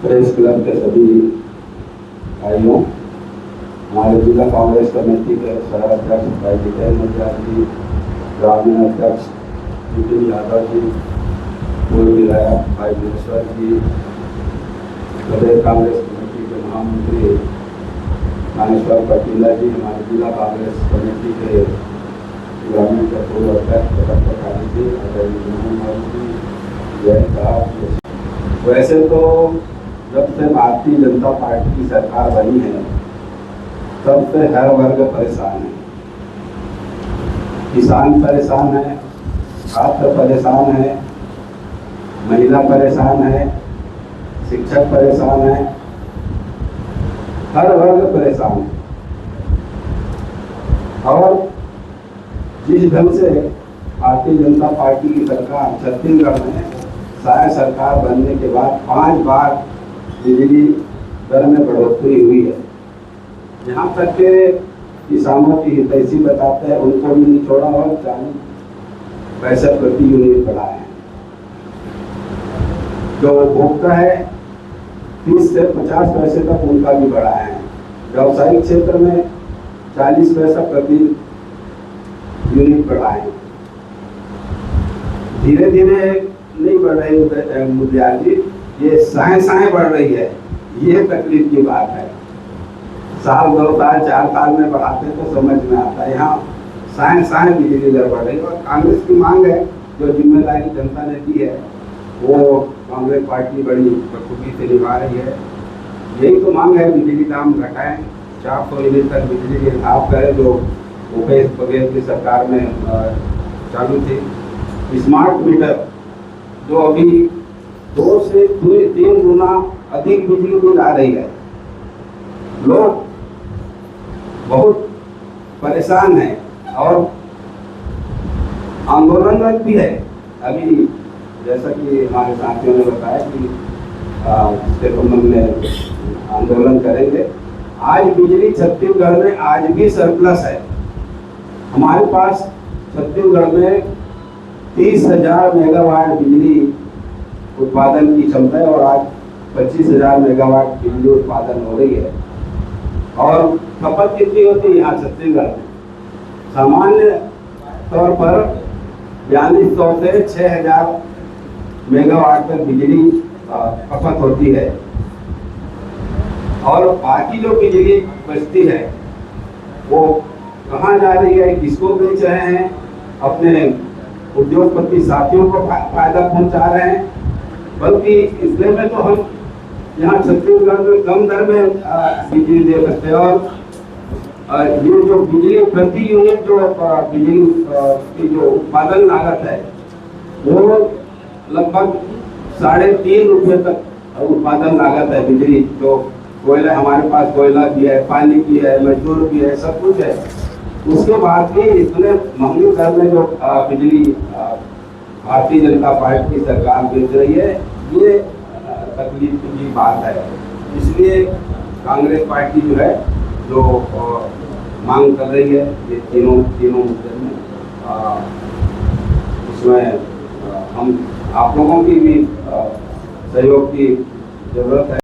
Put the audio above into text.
Press club के सभी भाइयों, हमारे जिला कांग्रेस कमेटी के शहर अध्यक्ष भाई जितेंद्र मुखिया जी, ग्रामीण अध्यक्ष विपिन यादव जी, पूर्व विधायक भाई महेश्वर जी, प्रदेश कांग्रेस कमेटी के महामंत्री मानेश्वर पटीला जी, हमारे जिला कांग्रेस कमेटी के ग्रामीण के पूर्व अध्यक्ष प्रकाश जी, जय साहब। वैसे तो जब से भारतीय जनता पार्टी की सरकार बनी है तब से हर वर्ग परेशान है। किसान परेशान है, छात्र परेशान है, महिला परेशान है, शिक्षक परेशान है, हर वर्ग परेशान है। और जिस ढंग से भारतीय जनता पार्टी की सरकार छत्तीसगढ़ में साय सरकार बनने के बाद 5 बार बिजली दर में बढ़ोतरी हुई है। यहाँ तक के किसानों की हितैषी बताते हैं उनको भी नहीं छोड़ा और 40 पैसे प्रति यूनिट बढ़ाए हैं। जो उपभोक्ता है 30 से 50 पैसे तक उनका भी बढ़ाया है। व्यावसायिक क्षेत्र में 40 पैसा प्रति यूनिट बढ़ाए हैं। धीरे धीरे नहीं बढ़ रही मुखिया जी, ये साए बढ़ रही है, ये तकलीफ की बात है। साल 2 साल 4 साल में बढ़ाते तो समझ में आता है, यहाँ साए बिजली दर बढ़ रही है। और कांग्रेस की मांग है, जो जिम्मेदारी जनता ने दी है वो कांग्रेस पार्टी बड़ी बखूबी से निभा रही है। यही तो मांग है, बिजली दाम घटाएं, 400 यूनिट तक बिजली के हिसाब करें जो भूपेश बघेल की सरकार में चालू थी। स्मार्ट मीटर जो अभी 2 से 3 गुना अधिक बिजली बिल आ रही है, लोग बहुत परेशान हैं और आंदोलनरत भी है। अभी जैसा कि हमारे साथियों ने बताया कि इसके संबंध में आंदोलन करेंगे। आज बिजली छत्तीसगढ़ में आज भी सरप्लस है। हमारे पास छत्तीसगढ़ में 30,000 मेगावाट बिजली उत्पादन की क्षमता है और आज 25,000 मेगावाट बिजली उत्पादन हो रही है। और खपत कितनी होती है यहाँ छत्तीसगढ़ में? सामान्य तौर पर 4200 से 6,000 मेगावाट तक बिजली खपत होती है। और बाकी जो बिजली बचती है वो कहाँ जा रही है, किसको बेच रहे हैं? अपने उद्योगपति साथियों को फायदा पहुंचा रहे हैं। बल्कि इसलिए में तो हम यहाँ छत्तीसगढ़ में कम दर में बिजली दे सकते हैं। और ये जो बिजली प्रति यूनिट जो बिजली की जो उत्पादन लागत है वो लगभग 3.5 रुपये तक उत्पादन लागत है बिजली। जो कोयला हमारे पास कोयला भी है, पानी भी है, मजदूर भी है, सब कुछ है। उसके बाद भी इतने महंगी दर में जो बिजली भारतीय जनता पार्टी की सरकार बेच रही है, ये तकलीफ की बात है। इसलिए कांग्रेस पार्टी जो है जो मांग कर रही है ये तीनों मुद्दे में, उसमें हम आप लोगों की भी सहयोग की जरूरत है।